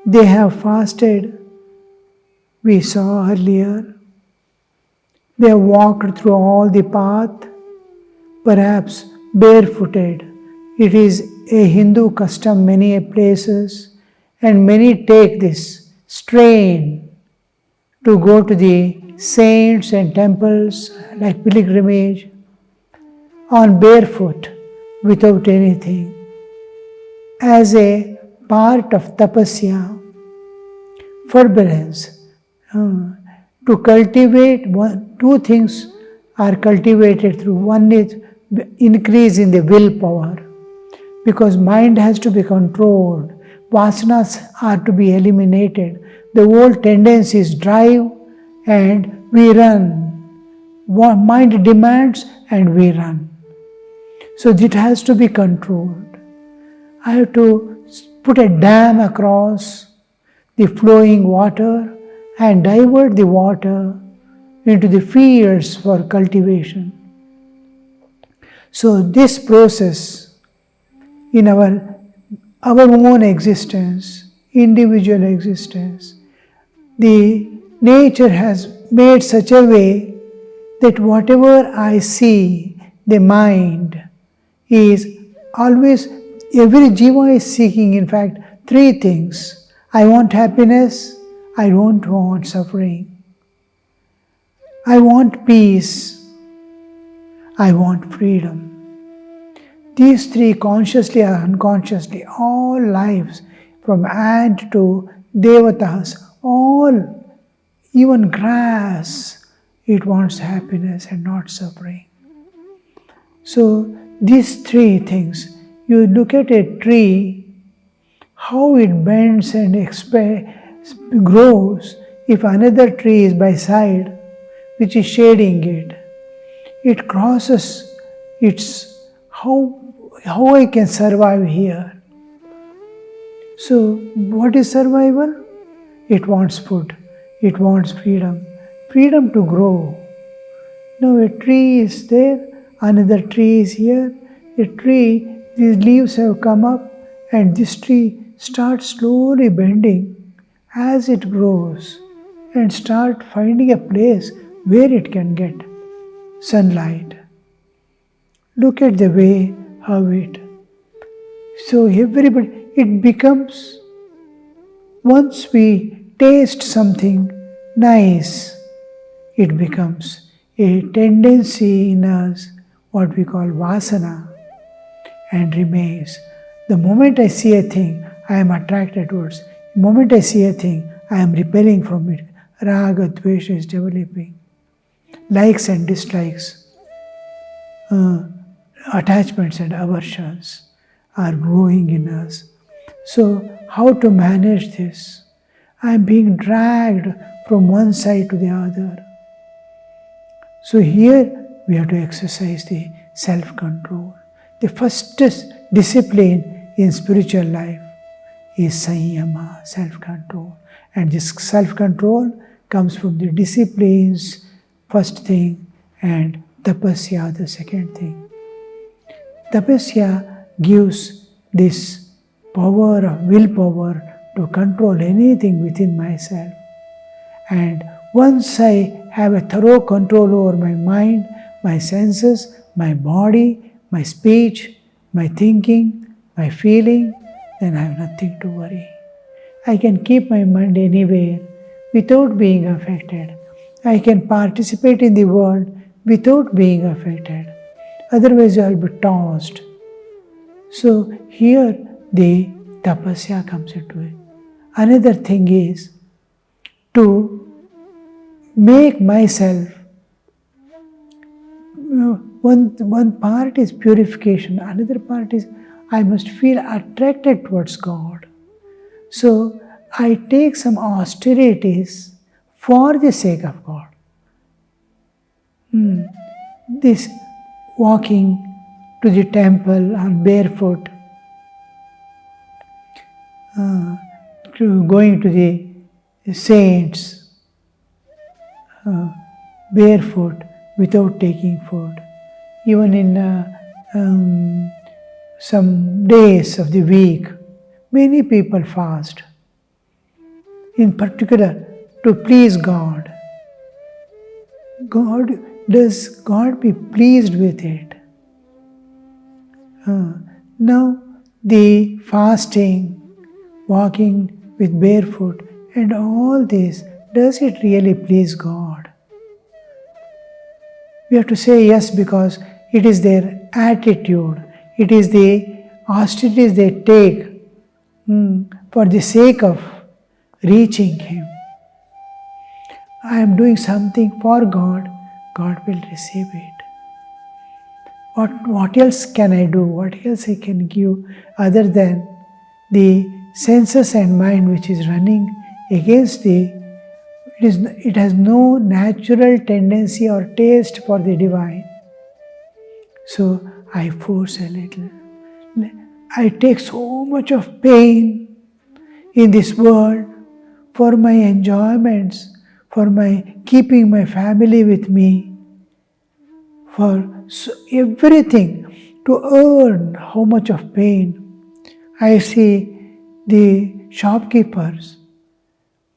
they have fasted, we saw earlier. They have walked through all the path, perhaps barefooted. It is a Hindu custom many places, and many take this strain to go to the saints and temples like pilgrimage on barefoot without anything as a part of tapasya, forbearance. To cultivate, two things are cultivated through. One is increase in the willpower, because mind has to be controlled, vasanas are to be eliminated, the old tendencies drive and we run. Mind demands and we run. So it has to be controlled. I have to put a dam across the flowing water and divert the water into the fields for cultivation. So this process in our own existence, individual existence, the nature has made such a way that whatever I see, the mind is always, every jiva is seeking in fact three things. I want happiness, I don't want suffering. I want peace. I want freedom. These three, consciously or unconsciously, all lives from ant to devatas, all, even grass, it wants happiness and not suffering. So these three things, you look at a tree, how it bends and grows. If another tree is by side, which is shading it, it crosses its, how I can survive here. So what is survival? It wants food, it wants freedom, freedom to grow. Now a tree is there, another tree is here, a tree, these leaves have come up and this tree starts slowly bending as it grows and start finding a place where it can get sunlight. Look at the way how it. So everybody, it becomes, once we taste something nice, it becomes a tendency in us, what we call vasana, and remains. The moment I see a thing, I am attracted towards. The moment I see a thing, I am repelling from it. Raga, dvesha is developing. Likes and dislikes, attachments and aversions are growing in us. So how to manage this? I am being dragged from one side to the other. So here we have to exercise the self-control. The first discipline in spiritual life is sanyama, self-control. And this self-control comes from the disciplines, first thing, and tapasya, the second thing. Tapasya gives this power of willpower to control anything within myself. And once I have a thorough control over my mind, my senses, my body, my speech, my thinking, my feeling, then I have nothing to worry. I can keep my mind anywhere without being affected. I can participate in the world without being affected. Otherwise, I will be tossed. So here the tapasya comes into it. Another thing is to make myself, one part is purification, another part is I must feel attracted towards God. So I take some austerities for the sake of God. This walking to the temple on barefoot, going to the saints barefoot without taking food. Even in some days of the week, many people fast. in particular to please God. Does God be pleased with it? Now the fasting, walking with barefoot and all this, does it really please God? We have to say yes because it is their attitude, it is the austerities they take for the sake of reaching Him. I am doing something for God, God will receive it. What else can I do? What else I can give other than the senses and mind which is running against it has no natural tendency or taste for the divine. So I force a little. I take so much of pain in this world for my enjoyments, for my keeping my family with me, for everything to earn how much of pain. I see the shopkeepers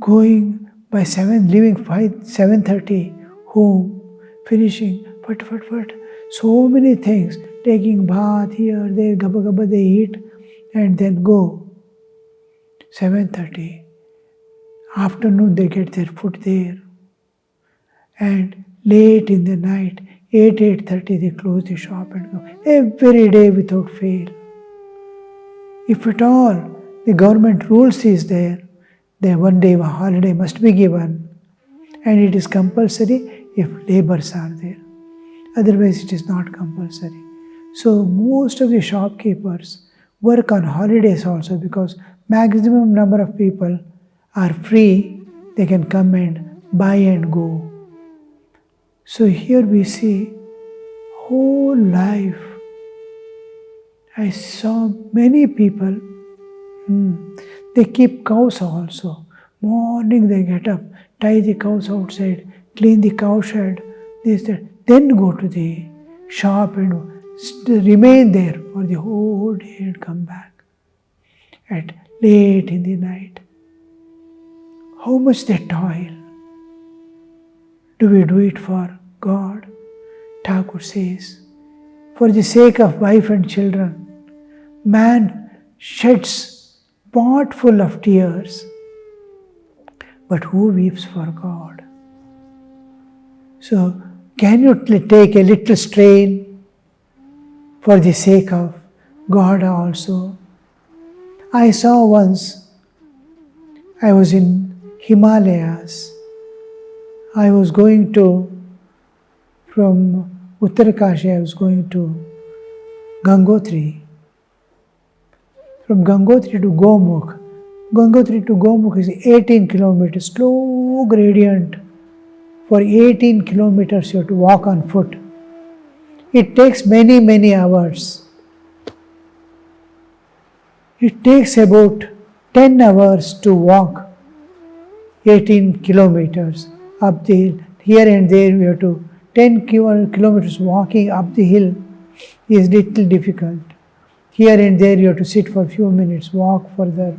going by 7, leaving 7:30 home, finishing, but, so many things, taking bath here, there, gabba gabba they eat and then go. 7:30. Afternoon they get their food there. And late in the night, 8:30 they close the shop and go. Every day without fail. If at all the government rules is there, then one day a holiday must be given. And it is compulsory if labors are there. Otherwise it is not compulsory. So most of the shopkeepers work on holidays also because maximum number of people are free, they can come and buy and go. So here we see whole life. I saw many people, they keep cows also. Morning they get up, tie the cows outside, clean the cow shed, this, that, then go to the shop and remain there for the whole day and come back at late in the night. How much they toil. Do we do it for God? Thakur says, for the sake of wife and children, man sheds pot full of tears, but who weeps for God? So, can you take a little strain for the sake of God also? I saw once, I was in Himalayas. I was going from Uttarakashi, I was going to Gangotri. From Gangotri to Gomukh. Gangotri to Gomukh is 18 kilometers, slow gradient. For 18 kilometers you have to walk on foot. It takes many hours. It takes about 10 hours to walk 18 kilometers up the hill. Here and there we have to 10 kilometers walking up the hill is little difficult. Here and there you have to sit for a few minutes, walk further.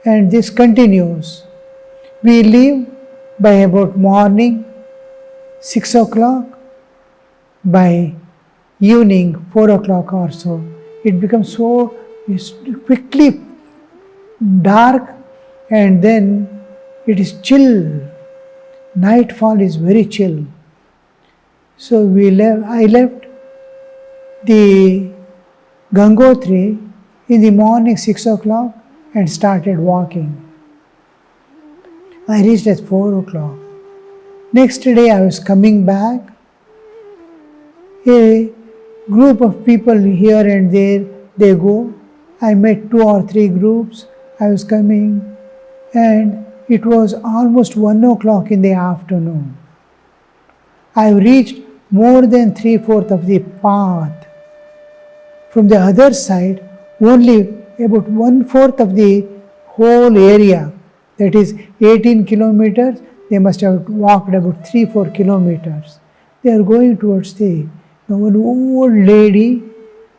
And this continues. We leave by about morning 6 o'clock. By evening 4 o'clock or so, it becomes so quickly dark and then it is chill. Nightfall is very chill. So I left the Gangotri in the morning 6 o'clock and started walking. I reached at 4 o'clock. Next day I was coming back. A group of people here and there, they go. I met 2 or 3 groups. I was coming and it was almost 1 o'clock in the afternoon. I reached more than 3/4 of the path. From the other side, only about 1/4 of the whole area, that is 18 kilometers, they must have walked about 3-4 kilometers. They are going towards one old lady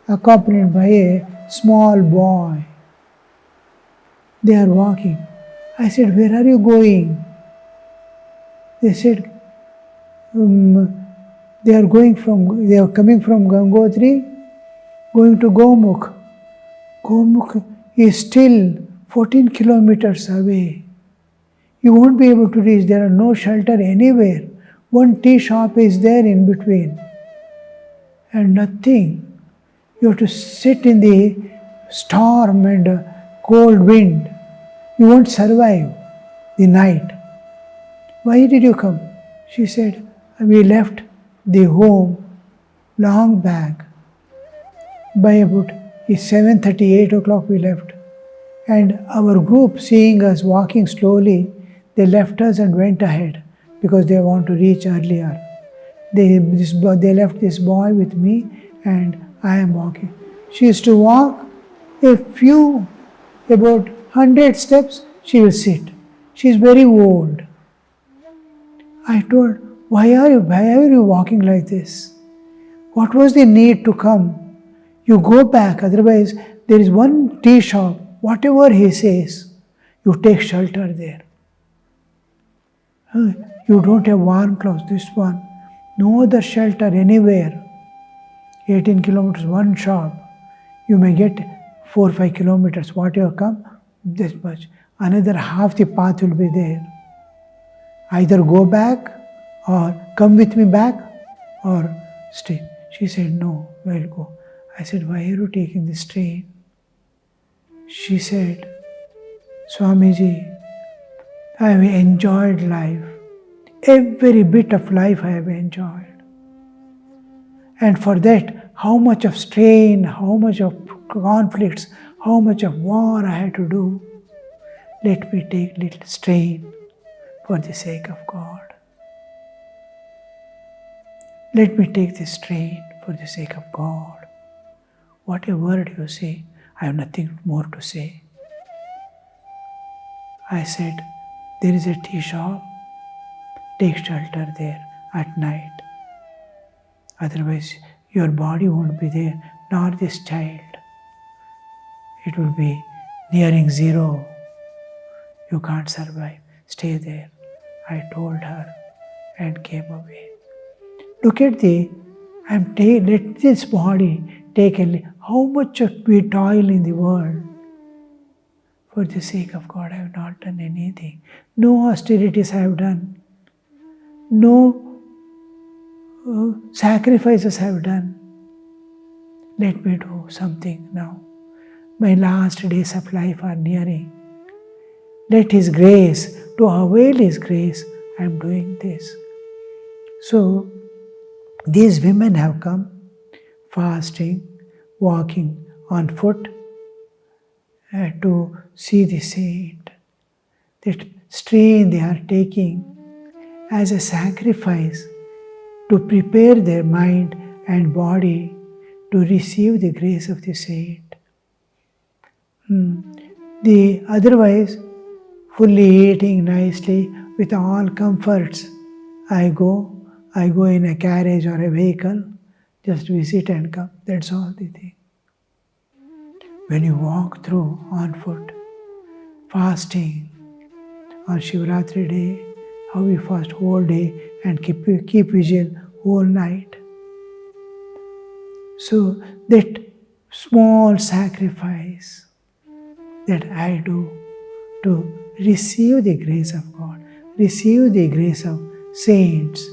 accompanied by a small boy. They are walking. I said, where are you going? They said, they are coming from Gangotri, going to Gomukh. Gomukh is still 14 kilometers away. You won't be able to reach. There are no shelter anywhere. One tea shop is there in between. And nothing. You have to sit in the storm and cold wind. You won't survive the night. Why did you come? She said, we left the home long back. By about 7:30, 8 o'clock we left. And our group, seeing us walking slowly, they left us and went ahead because they want to reach earlier. They left this boy with me and I am walking. She used to walk about 100 steps, she will sit. She is very old. I told, why are you walking like this? What was the need to come? You go back, otherwise there is one tea shop. Whatever he says, you take shelter there. You don't have warm clothes, this one. No other shelter anywhere. 18 kilometers, one shop. You may get 4 or 5 kilometers. Whatever come, this much. Another half the path will be there. Either go back or come with me back or stay. She said, no, we'll go. I said, why are you taking this train? She said, Swamiji, I have enjoyed life. Every bit of life I have enjoyed. And for that, how much of strain, how much of conflicts, how much of war I had to do. Let me take little strain for the sake of God. Let me take this strain for the sake of God. What a word you say. I have nothing more to say. I said, there is a tea shop. Take shelter there at night. Otherwise, your body won't be there, nor this child. It will be nearing zero. You can't survive. Stay there. I told her and came away. Look at let this body take how much we toil in the world. For the sake of God, I have not done anything. No austerities I have done. No sacrifices I have done. Let me do something now. My last days of life are nearing. Let His grace, to avail His grace, I am doing this. So, these women have come, fasting, walking on foot, to see the saint. That strain they are taking as a sacrifice to prepare their mind and body to receive the grace of the saint. The otherwise, fully eating nicely with all comforts, I go in a carriage or a vehicle, just visit and come. That's all the thing. When you walk through on foot, fasting on Shivratri day, how we fast whole day and keep vigil whole night. So that small sacrifice that I do to receive the grace of God, receive the grace of saints,